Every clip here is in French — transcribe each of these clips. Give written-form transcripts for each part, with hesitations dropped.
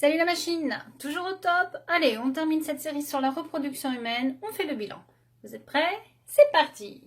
Salut la machine, toujours au top. Allez, on termine cette série sur la reproduction humaine, on fait le bilan. Vous êtes prêts? C'est parti!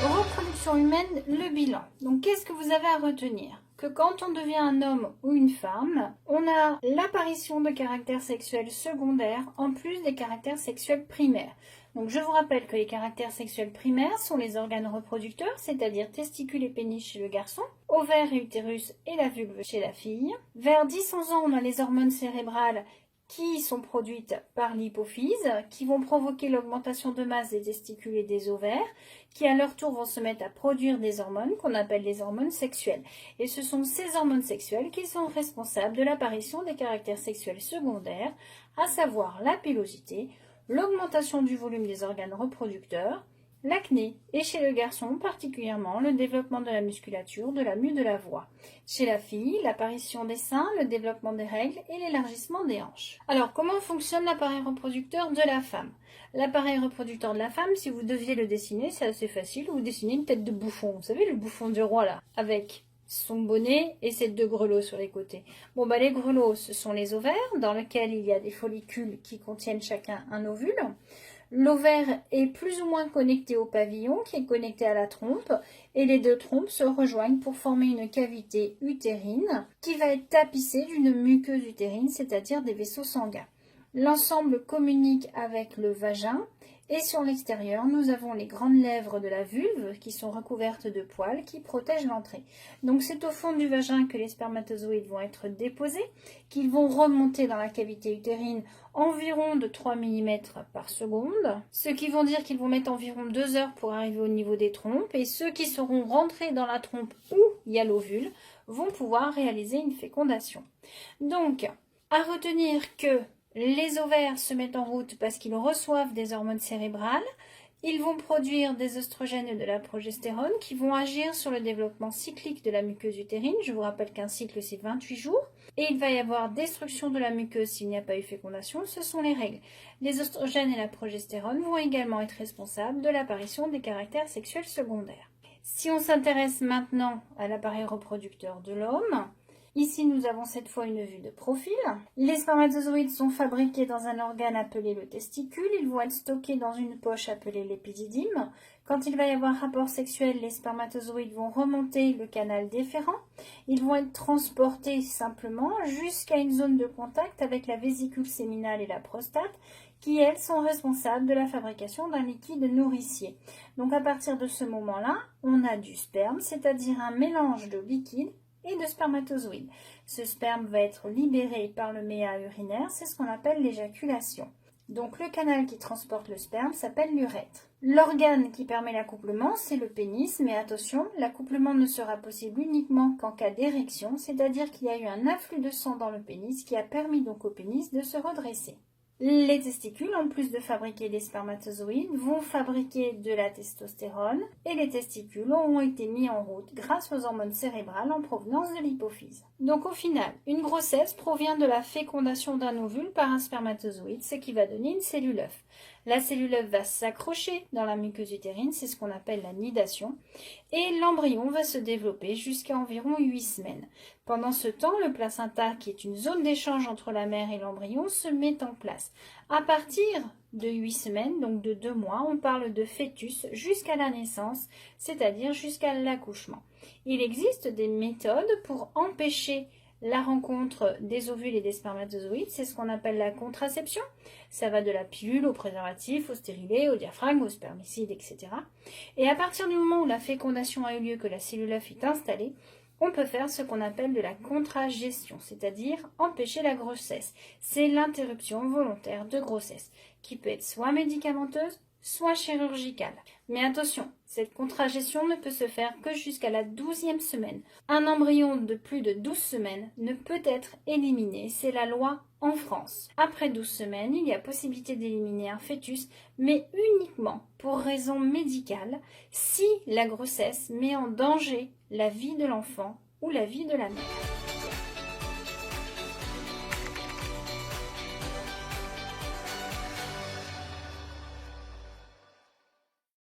Reproduction humaine, le bilan. Donc qu'est-ce que vous avez à retenir? Que quand on devient un homme ou une femme, on a l'apparition de caractères sexuels secondaires en plus des caractères sexuels primaires. Donc je vous rappelle que les caractères sexuels primaires sont les organes reproducteurs, c'est-à-dire testicules et pénis chez le garçon, ovaires et utérus et la vulve chez la fille. Vers 10-11 ans, on a les hormones cérébrales qui sont produites par l'hypophyse, qui vont provoquer l'augmentation de masse des testicules et des ovaires, qui à leur tour vont se mettre à produire des hormones qu'on appelle les hormones sexuelles. Et ce sont ces hormones sexuelles qui sont responsables de l'apparition des caractères sexuels secondaires, à savoir la pilosité, l'augmentation du volume des organes reproducteurs, l'acné et chez le garçon particulièrement le développement de la musculature, de la mue de la voix. Chez la fille, l'apparition des seins, le développement des règles et l'élargissement des hanches. Alors comment fonctionne l'appareil reproducteur de la femme? L'appareil reproducteur de la femme, si vous deviez le dessiner, c'est assez facile, vous dessinez une tête de bouffon, vous savez le bouffon du roi là, avec son bonnet et ses deux grelots sur les côtés. Bon bah les grelots ce sont les ovaires dans lesquels il y a des follicules qui contiennent chacun un ovule. L'ovaire est plus ou moins connecté au pavillon qui est connecté à la trompe et les deux trompes se rejoignent pour former une cavité utérine qui va être tapissée d'une muqueuse utérine, c'est-à-dire des vaisseaux sanguins. L'ensemble communique avec le vagin et sur l'extérieur, nous avons les grandes lèvres de la vulve qui sont recouvertes de poils qui protègent l'entrée. Donc c'est au fond du vagin que les spermatozoïdes vont être déposés, qu'ils vont remonter dans la cavité utérine environ de 3 mm par seconde, ce qui vont dire qu'ils vont mettre environ 2 heures pour arriver au niveau des trompes, et ceux qui seront rentrés dans la trompe où il y a l'ovule vont pouvoir réaliser une fécondation. Donc, à retenir que les ovaires se mettent en route parce qu'ils reçoivent des hormones cérébrales. Ils vont produire des oestrogènes et de la progestérone qui vont agir sur le développement cyclique de la muqueuse utérine. Je vous rappelle qu'un cycle, c'est 28 jours. Et il va y avoir destruction de la muqueuse s'il n'y a pas eu fécondation. Ce sont les règles. Les oestrogènes et la progestérone vont également être responsables de l'apparition des caractères sexuels secondaires. Si on s'intéresse maintenant à l'appareil reproducteur de l'homme, ici, nous avons cette fois une vue de profil. Les spermatozoïdes sont fabriqués dans un organe appelé le testicule. Ils vont être stockés dans une poche appelée l'épididyme. Quand il va y avoir rapport sexuel, les spermatozoïdes vont remonter le canal déférent. Ils vont être transportés simplement jusqu'à une zone de contact avec la vésicule séminale et la prostate, qui, elles, sont responsables de la fabrication d'un liquide nourricier. Donc, à partir de ce moment-là, on a du sperme, c'est-à-dire un mélange de liquide et de spermatozoïdes. Ce sperme va être libéré par le méa urinaire, c'est ce qu'on appelle l'éjaculation. Donc le canal qui transporte le sperme s'appelle l'urètre. L'organe qui permet l'accouplement, c'est le pénis, mais attention, l'accouplement ne sera possible uniquement qu'en cas d'érection, c'est-à-dire qu'il y a eu un afflux de sang dans le pénis qui a permis donc au pénis de se redresser. Les testicules, en plus de fabriquer des spermatozoïdes, vont fabriquer de la testostérone et les testicules ont été mis en route grâce aux hormones cérébrales en provenance de l'hypophyse. Donc au final, une grossesse provient de la fécondation d'un ovule par un spermatozoïde, ce qui va donner une cellule œuf. La cellule œuf va s'accrocher dans la muqueuse utérine, c'est ce qu'on appelle la nidation, et l'embryon va se développer jusqu'à environ 8 semaines. Pendant ce temps, le placenta, qui est une zone d'échange entre la mère et l'embryon, se met en place. À partir de 8 semaines, donc de 2 mois, on parle de fœtus jusqu'à la naissance, c'est-à-dire jusqu'à l'accouchement. Il existe des méthodes pour empêcher la rencontre des ovules et des spermatozoïdes, c'est ce qu'on appelle la contraception. Ça va de la pilule au préservatif, au stérilet, au diaphragme, au spermicide, etc. Et à partir du moment où la fécondation a eu lieu, que la cellule œuf est installée, on peut faire ce qu'on appelle de la contragestion, c'est-à-dire empêcher la grossesse. C'est l'interruption volontaire de grossesse, qui peut être soit médicamenteuse, soit chirurgicale. Mais attention, cette contragestion ne peut se faire que jusqu'à la 12e semaine. Un embryon de plus de 12 semaines ne peut être éliminé, c'est la loi en France. Après 12 semaines, il y a possibilité d'éliminer un fœtus, mais uniquement pour raison médicale, si la grossesse met en danger la vie de l'enfant ou la vie de la mère.